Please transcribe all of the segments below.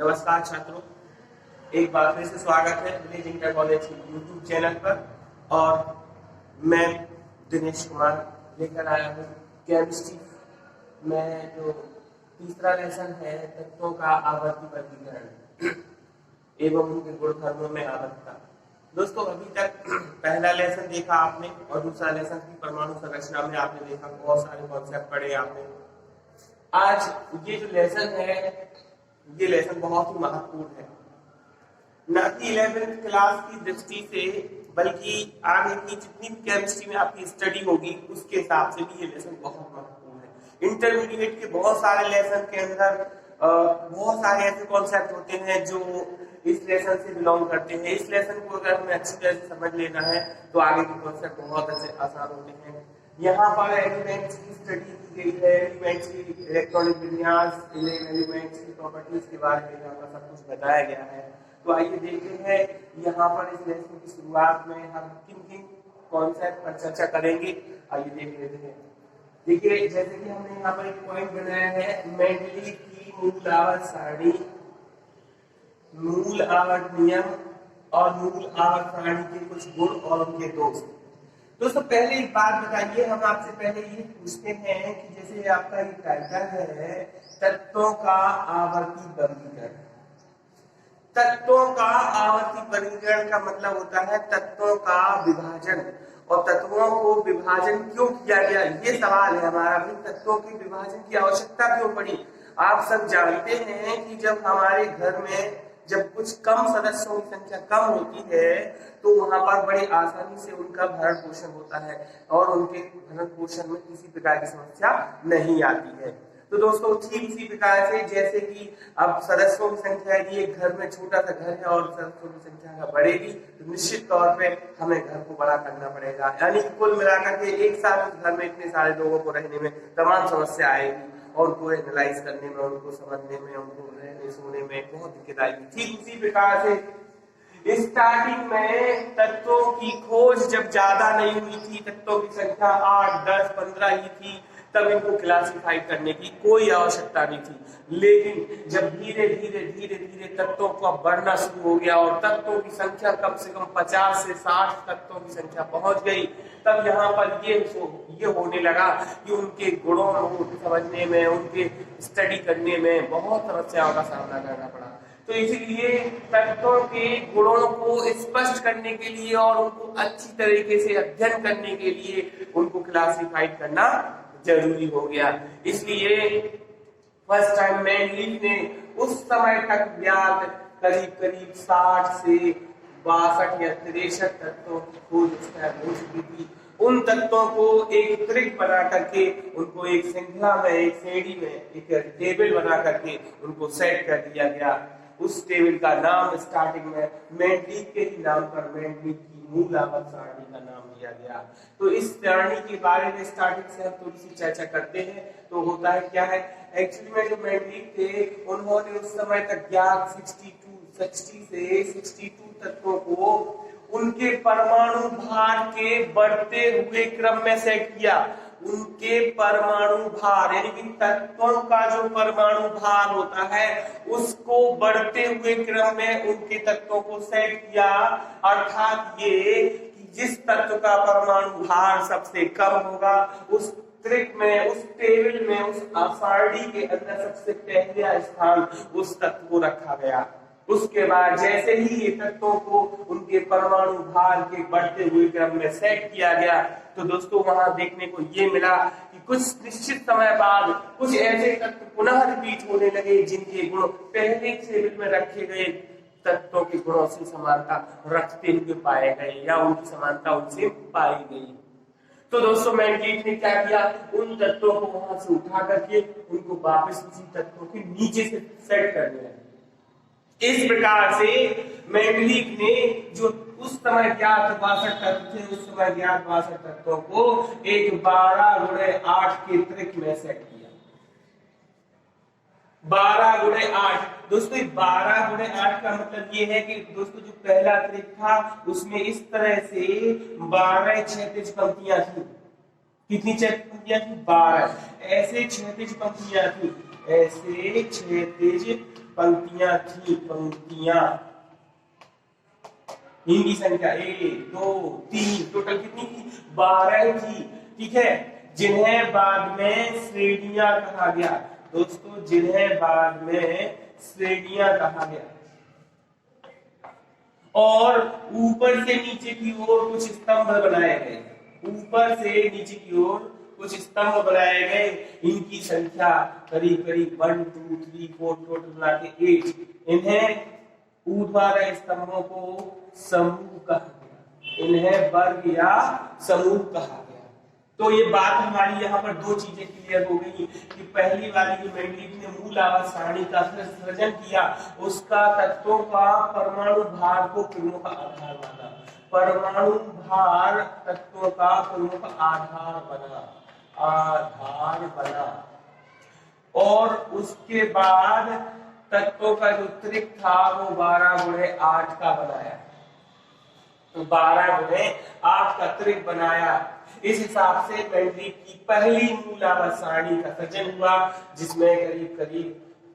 नमस्कार छात्रों, एक बार फिर से स्वागत है विलेज इंटर कॉलेज के यूट्यूब चैनल पर। और मैं दिनेश कुमार लेकर आया हूँ केमिस्ट्री में जो तीसरा लेसन है तत्वों का आवर्ती वर्गीकरण एवं उनके गुणधर्मों में आवर्तता। दोस्तों, अभी तक पहला लेसन देखा आपने और दूसरा लेसन की परमाणु संरचना में आपने देखा, बहुत सारे कॉन्सेप्ट पढ़े आपने। आज ये जो लेसन है ये लेसन बहुत ही महत्वपूर्ण है, न कि 11th क्लास की दृष्टि से बल्कि आगे की जितनी भी केमिस्ट्री में आपकी स्टडी होगी उसके हिसाब से भी ये लेसन बहुत महत्वपूर्ण है। इंटरमीडिएट के बहुत सारे लेसन के अंदर बहुत सारे ऐसे कॉन्सेप्ट होते हैं जो इस लेसन से बिलोंग करते हैं। इस लेसन को अगर हमें अच्छी तरह से समझ लेना है तो आगे के कॉन्सेप्ट बहुत अच्छे आसान होते हैं। यहाँ पर एलिमेंट्स की स्टडी की गई है, एलिमेंट्स की इलेक्ट्रॉनिक विन्यास, एलिमेंट्स की प्रॉपर्टीज के बारे में यहाँ पर सब कुछ बताया गया है। तो आइए देखते हैं यहाँ पर इस लेसन की शुरुआत में हम किन किन कॉन्सेप्ट पर चर्चा करेंगे। आइए देख लेते हैं। देखिए, जैसे कि हमने यहाँ पर एक पॉइंट बनाया है, मेंडलीव की मूल आवर्त सारणी, मूल आवर्त नियम और मूल आवर्त सारणी के कुछ गुण और उनके दोष। दोस्तों, पहले एक बात बताइए, हम आपसे पहले ये पूछते हैं कि जैसे आपका ये टाइटल है तत्वों का आवर्ती वर्गीकरण। तत्वों का आवर्ती वर्गीकरण का मतलब होता है तत्वों का विभाजन। और तत्वों को विभाजन क्यों किया गया, ये सवाल है हमारा भी। तत्वों के विभाजन की आवश्यकता क्यों पड़ी? आप सब जानते हैं कि जब हमारे घर में जब कुछ कम सदस्यों की संख्या कम होती है तो वहां पर बड़ी आसानी से उनका भरण पोषण होता है और उनके भरण पोषण में किसी प्रकार की समस्या नहीं आती है। तो दोस्तों, ठीक इसी प्रकार से जैसे कि अब सदस्यों की संख्या यदि एक घर में छोटा सा घर है और सदस्यों की संख्या बढ़ेगी तो निश्चित तौर पे हमें घर को बड़ा करना पड़ेगा, यानी कुल मिलाकर के एक साथ उस घर में इतने सारे लोगों को रहने में तमाम समस्या आएगी और उनको एनालाइज करने में, उनको समझने में, उनको रहने सोने में बहुत दिक्कत आएगी। ठीक उसी प्रकार से स्टार्टिंग में तत्वों की खोज जब ज्यादा नहीं हुई थी, तत्वों की संख्या 8, 10, 15 ही थी, तब इनको क्लासिफाई करने की कोई आवश्यकता नहीं थी। लेकिन जब धीरे धीरे तत्वों का बढ़ना शुरू हो गया और तत्वों की संख्या कम से कम 50 से 60 तत्वों की संख्या पहुंच गई, तब यहाँ पर ये होने लगा कि उनके गुणों को समझने में, उनके स्टडी करने में बहुत समस्याओं का सामना करना पड़ा। तो इसीलिए तत्वों के गुणों को स्पष्ट करने के लिए और उनको अच्छी तरीके से अध्ययन करने के लिए उनको क्लासिफाइड करना जरूरी हो गया। इसलिए फर्स्ट टाइम मेंडलीव ने उस समय तक ज्ञात करीब 60 से 62 या 63 तत्वों की खोज हो चुकी थी। उन तत्वों को एक त्रिक बना करके उनको एक श्रृंखला में, एक श्रेणी में, एक टेबल बना करके उनको सेट कर दिया गया। उस टेबल का नाम स्टार्टिंग में मेंडलीव के ही नाम पर मेंडलीव की मूल आवर्त सारणी का नाम दिया गया। तो इस सारणी के बारे में स्टार्टिंग से हम थोड़ी सी चर्चा करते हैं। तो होता है क्या है, एक्चुअली में जो मेंडलीव थे उन्होंने उस समय तक ज्ञात 60 से 62 तत्वों को उनके परमाणु भार के बढ़ते हुए क्रम में सेट किया। उनके परमाणु भार यानी कि तत्वों का जो परमाणु भार होता है उसको बढ़ते हुए क्रम में उनके तत्वों को सेट किया। अर्थात ये कि जिस तत्व का परमाणु भार सबसे कम होगा उस त्रिक में, उस टेबल में, उस सारणी के अंदर सबसे पहला स्थान उस तत्व को रखा गया। उसके बाद जैसे ही ये तत्वों को उनके परमाणु भार के बढ़ते हुए क्रम में सेट किया गया तो दोस्तों वहां देखने को ये मिला कि कुछ निश्चित समय बाद कुछ ऐसे तत्व पुनः रिपीट होने लगे जिनके गुण पहले टेबल में रखे गए तत्वों के गुणों से समानता रखते हुए पाए गए या उनकी समानता उनसे पाई गई। तो दोस्तों, मेंडलीव ने क्या किया, उन तत्वों को वहां से उठा करके उनको वापस उसी तत्वों के नीचे से सेट कर दिया। इस प्रकार से मेंडलीव ने जो उस समय ज्ञात 62 तत्व थे, उस समय ज्ञात 62 तत्वों को एक 12x8 के त्रिक में सेट किया। 12x8 दोस्तों, 12x8 का मतलब ये है कि दोस्तों जो पहला त्रिक था उसमें इस तरह से 12 क्षैतिज पंक्तियां थी। कितनी पंक्तियां थी? 12 ऐसे क्षैतिज पंक्तियां थी, ऐसे क्षैतिज पंक्तियां थी, पंक्तियां इनकी संख्या 1 2 3 टोटल कितनी थी? 12 थी। ठीक है, जिन्हें बाद में श्रेणियां कहा गया। दोस्तों जिन्हें बाद में श्रेणियां कहा गया, और ऊपर से नीचे की ओर कुछ स्तंभ बनाए गए। ऊपर से नीचे की ओर कुछ स्तंभ बनाए गए। इनकी संख्या करीब करीब 1 2 3 4 टोटल मिला के 8। इन्हें ऊर्ध्वाधर स्तंभों को समूह कहा गया। इन्हें वर्ग या समूह कहा गया। तो ये बात हमारी यहाँ पर दो चीजें क्लियर हो गई कि पहली वाली जो मेंडलीव ने मूल आवाज सारणी का सृजन किया, उसका तत्वों का परमाणु भार को प्रमुख आधार माना। परमाणु भार तत्वों का प्रमुख आधार बना। और उसके बाद तत्वों का जो त्रिक था वो 12x8 का बनाया। तो 12x8 का त्रिक बनाया। इस हिसाब से मेंडलीव की पहली मूल आवाज सारणी का सृजन हुआ, जिसमें करीब करीब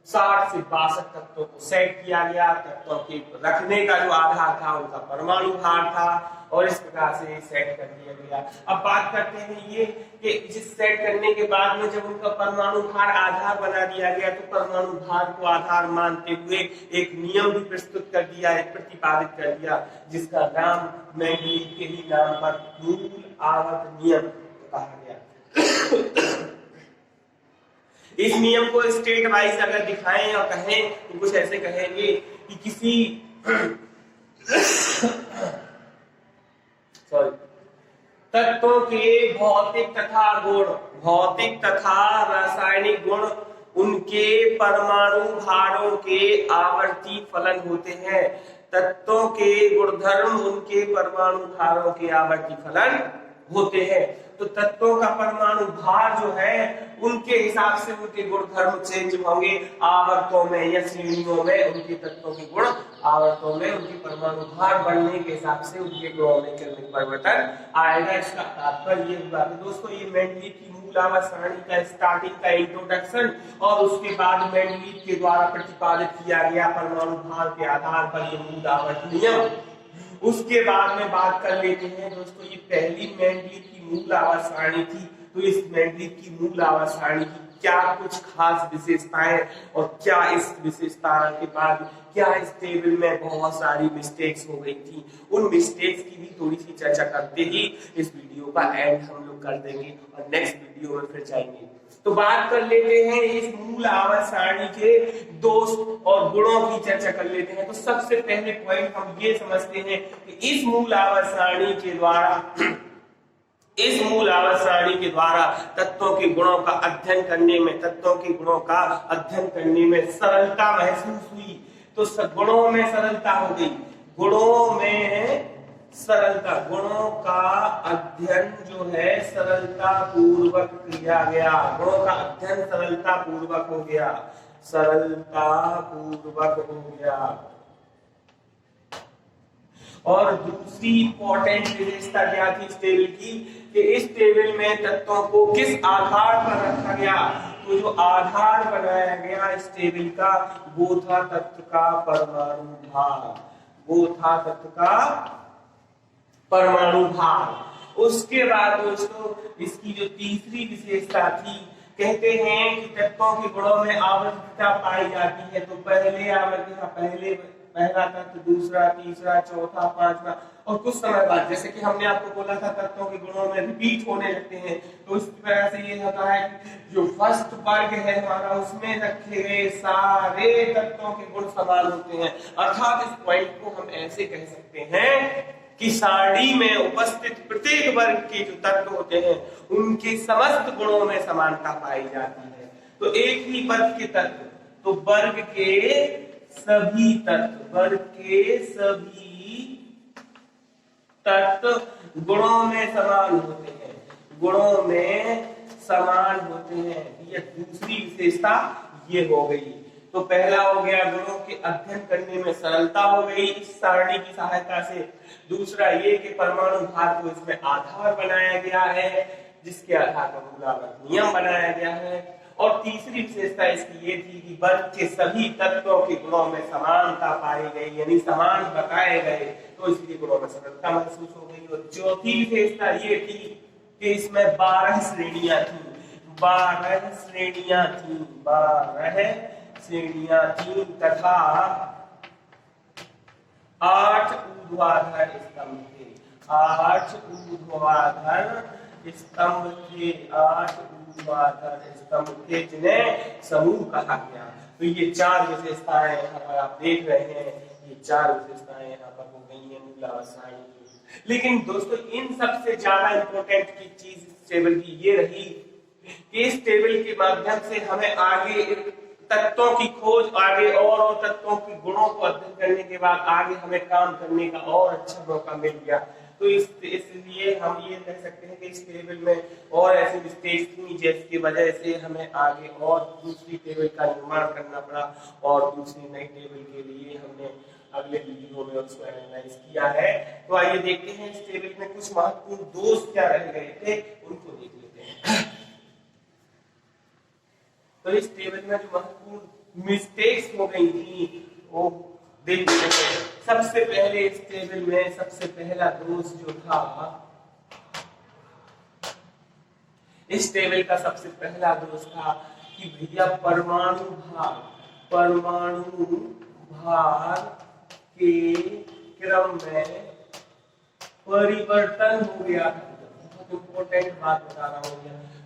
60 से 62 तत्वों को सेट किया गया। तत्वों के रखने का जो आधार था उनका परमाणु भार था, और इस प्रकार से सेट कर दिया गया। अब बात करते हैं ये कि जिस सेट करने के बाद में जब उनका परमाणु भार आधार बना दिया गया, तो परमाणु भार को आधार मानते हुए एक नियम भी प्रस्तुत कर दिया, एक प्रतिपादित कर दिया, जिसका नाम मेंडलीव के ही नाम पर मूल आवर्त नियम कहा गया। इस नियम को स्टेट वाइज अगर दिखाएं और कहें तो कुछ ऐसे कहेंगे कि किसी तत्वों के भौतिक तथा रासायनिक गुण उनके परमाणु भारों के आवर्ती फलन होते हैं। तत्वों के गुणधर्म उनके परमाणु भारों के आवर्ती फलन होते हैं। तो तत्वों का परमाणु भार जो है उनके हिसाब से उनके गुणधर्म चेंज होंगे आवर्तों में या श्रेणियों में। उनके तत्वों के गुण आवर्तों में उनके परमाणु भार बढ़ने के हिसाब से उनके गुणों में क्रमिक परिवर्तन आएगा। इसका तात्पर्य ये हुआ। तो दोस्तों ये मेंडलीव की मूल आवाज सारणी का स्टार्टिंग का इंट्रोडक्शन, और उसके बाद मेंडलीव के द्वारा प्रतिपादित किया गया परमाणु भार के आधार पर ये मूल आवर्त नियम। उसके बाद में बात कर लेते हैं दोस्तों, ये पहली मेंडलीव की मूल आवाज सारणी थी। तो इस मेंडलीव की मूल आवाज सारणी की क्या कुछ खास विशेषताएं, और क्या इस विशेषता के बाद क्या इस टेबल में बहुत सारी मिस्टेक्स हो गई थी, उन मिस्टेक्स की भी थोड़ी सी चर्चा करते ही इस वीडियो का एंड हम लोग कर देंगे और नेक्स्ट वीडियो में फिर जाएंगे। तो बात कर लेते हैं इस मूल आवाज सारणी के दोष और गुणों की चर्चा कर लेते हैं। तो सबसे पहले पॉइंट हम ये समझते हैं कि इस मूल आवाज सारणी के द्वारा तत्वों के गुणों का अध्ययन करने में सरलता महसूस हुई। तो गुणों में सरलता हो गई। गुणों का अध्ययन जो है सरलता पूर्वक किया गया। गुणों का अध्ययन सरलता पूर्वक हो गया। और दूसरी इंपॉर्टेंट विशेषता क्या थी इस टेबल की, कि इस टेबल में तत्वों को किस आधार पर रखा गया। तो जो आधार बनाया गया इस टेबल का, वो था तत्व का परमाणु भार। उसके बाद दोस्तों इसकी जो तीसरी विशेषता थी, कहते हैं कि तत्वों के गुणों में आवर्तता पाई जाती है। तो पहले आवर्तता, पहला तत्व, दूसरा, तीसरा, चौथा, पांचवा, और कुछ समय बाद जैसे कि हमने आपको बोला था तत्वों के गुणों में रिपीट होने लगते हैं। तो इस तरह से ये होता है कि जो फर्स्ट वर्ग है हमारा, उसमें रखे गए सारे तत्वों के गुण समान होते हैं। अर्थात इस पॉइंट को हम ऐसे कह सकते हैं कि सारणी में उपस्थित प्रत्येक वर्ग के जो तत्व होते हैं उनके समस्त गुणों में समानता पाई जाती है। तो एक ही वर्ग के तत्व, तो वर्ग के सभी तत्व गुणों में समान होते हैं। ये दूसरी विशेषता ये हो गई। तो पहला हो गया गुणों के अध्ययन करने में सरलता हो गई इस सारणी की सहायता से। दूसरा ये कि परमाणु भार को इसमें आधार बनाया गया है, जिसके आधार पर मूल आवर्त नियम बनाया गया है। और तीसरी विशेषता इसकी ये थी कि वर्ग के सभी तत्वों के गुणों में समानता पाई गई, यानी समान बताए गए, तो इसलिए गुणों में सरलता महसूस हो गई। और चौथी विशेषता ये थी कि इसमें 12 श्रेणियां थी, 12 श्रेणियां थी, 12 श्रेणियां थी तथा 8 ऊर्ध्वाधर स्तंभ थे, 8 ऊर्ध्वाधर स्तंभ थे, 8 ऊर्ध्वाधर स्तंभ थे जिन्हें समूह कहा गया। तो ये 4 विशेषताएं यहाँ पर आप देख रहे हैं, ये 4 विशेषताएं यहाँ पर हो गई है मूल आवर्त सारणी की। लेकिन दोस्तों इन सबसे ज्यादा इंपॉर्टेंट की चीज इस टेबल की ये रही कि इस टेबल के माध्यम से हमें आगे तत्वों की खोज, आगे और तत्वों के गुणों को अध्ययन करने के बाद आगे हमें काम करने का और अच्छा मौका मिल गया। तो इसलिए हम ये कह सकते हैं कि इस टेबल में और ऐसी मिस्टेक्स थी जिसकी वजह से हमें आगे और दूसरी टेबल का निर्माण करना पड़ा, और दूसरी नई टेबल के लिए हमने अगले वीडियो में उसको एनालाइज किया है। तो आइए देखते हैं इस टेबल में कुछ महत्वपूर्ण दोष क्या रह गए थे, उनको देख लेते हैं। तो इस टेबल में जो महत्वपूर्ण मिस्टेक्स हो गई थी वो देख लेते हैं। सबसे पहले इस टेबल में सबसे पहला दोष जो था, इस टेबल का सबसे पहला दोष था कि भैया परमाणु भार के क्रम में परिवर्तन हो गया था। बहुत इंपॉर्टेंट बात बता रहा हूँ,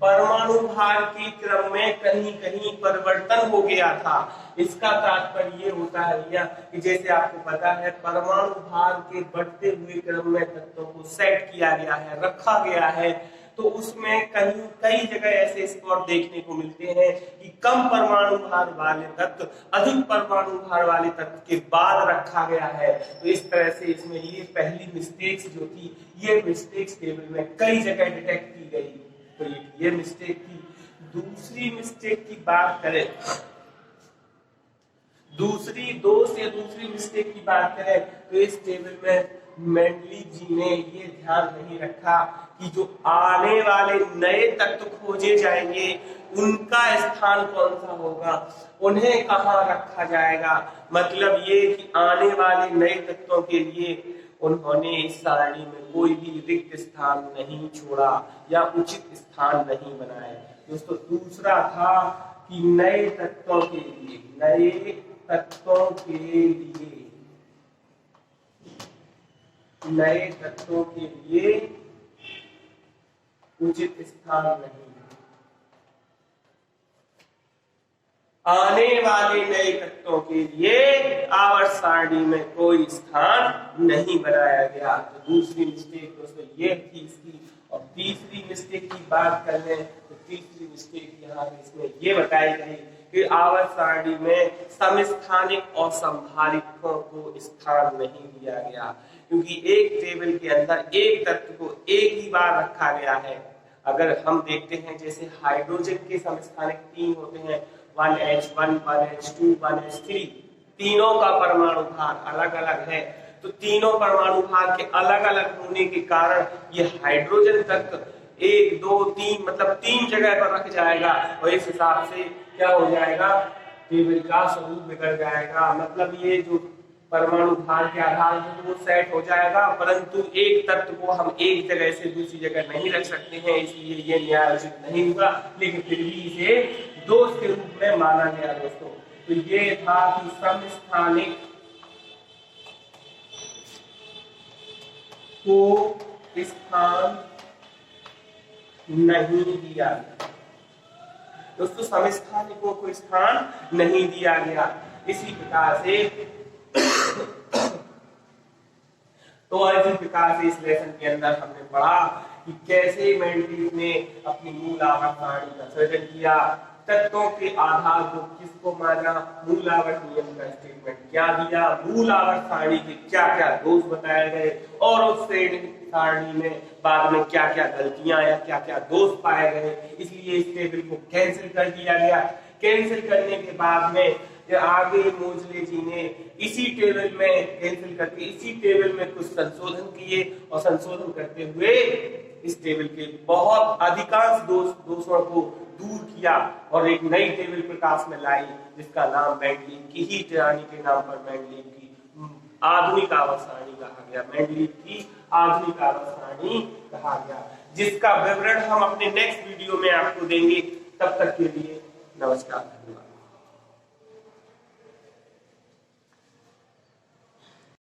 परमाणु भार के क्रम में कहीं कहीं परिवर्तन हो गया था। इसका तात्पर्य ये होता है भैया कि जैसे आपको पता है परमाणु भार के बढ़ते हुए क्रम में तत्वों को सेट किया गया है, रखा गया है, तो उसमें कई जगह ऐसे स्पॉट देखने को मिलते हैं कि कम परमाणु भार वाले तत्व अधिक परमाणु भार वाले तत्व के बाद रखा गया है। तो इस तरह से इसमें ये पहली मिस्टेक्स जो थी, ये मिस्टेक्स टेबल में कई जगह डिटेक्ट की गई, तो ये मिस्टेक थी। दूसरी मिस्टेक की बात करें, दूसरी मिस्टेक की बात करें तो इस टेबल में मेंडलीव जी ने ये ध्यान नहीं रखा कि जो आने वाले नए तत्व खोजे जाएंगे उनका स्थान कौन सा होगा, उन्हें कहाँ रखा जाएगा। मतलब ये कि आने वाले नए तत्वों के लिए उन्होंने इस सारणी में कोई भी रिक्त स्थान नहीं छोड़ा या उचित स्थान नहीं बनाए। दोस्तों दूसरा था कि नए तत्वों के लिए उचित स्थान नहीं, आने वाले नए तत्वों के लिए आवर्त सारणी में कोई स्थान नहीं बनाया गया। तो दूसरी मिस्टेक दोस्तों ये थी इसकी। और तीसरी मिस्टेक की बात कर लें तो तीसरी मिस्टेक यहाँ पे इसमें ये बताई गई कि आवर्त सारणी में समस्थानिक और संभारितों को स्थान नहीं दिया गया, क्योंकि एक टेबल के अंदर एक तत्व को एक ही बार रखा गया है। अगर हम देखते हैं जैसे हाइड्रोजन के समस्थानिक 3 होते हैं, 1H1, 1H2, 1H3, तीनों का परमाणु भार अलग अलग है। तो तीनों परमाणु भार के अलग अलग होने के कारण ये हाइड्रोजन तत्व 1, 2, 3 मतलब 3 जगह पर रख जाएगा, और इस हिसाब से क्या हो जाएगा, टेबल का स्वरूप बिगड़ जाएगा। मतलब ये जो परमाणु भार के आधार पर वो सेट हो जाएगा, परंतु एक तत्व को हम एक जगह से दूसरी जगह नहीं रख सकते हैं, इसलिए ये न्यायोचित नहीं हुआ। लेकिन फिर भी इसे दोष के रूप में माना गया दोस्तों। तो ये था कि समस्थानिक को स्थान नहीं दिया गया। दोस्तों समस्थानिकों को स्थान नहीं दिया गया। इसी प्रकार से तो इसी प्रकार से इस लेसन के अंदर हमने पढ़ा कि कैसे मेंडलीव ने अपनी मूल आवर्त सारणी का सृजन किया, तत्वों के आधार को किसको माना, मूल आवर्त नियम का स्टेटमेंट क्या दिया, मूल आवर्त सारणी के क्या क्या दोष बताए गए, और उस सारणी में बाद में क्या क्या गलतियां या क्या क्या दोष पाए गए। इसलिए इस टेबल को कैंसिल कर दिया गया। कैंसिल करने के बाद में आगे मोजले जी ने इसी टेबल में कैंसिल करके इसी टेबल में कुछ संशोधन किए, और संशोधन करते हुए इस टेबल के बहुत अधिकांश दोषों को दूर किया और एक नई टेबल प्रकाश में लाई, जिसका नाम मेंडलीव की ही रानी के नाम पर मेंडलीव की आधुनिक आवर्त सारणी कहा गया। मेंडलीव की आधुनिक आवर्त सारणी कहा गया, जिसका विवरण हम अपने नेक्स्ट वीडियो में आपको देंगे। तब तक के लिए नमस्कार, धन्यवाद।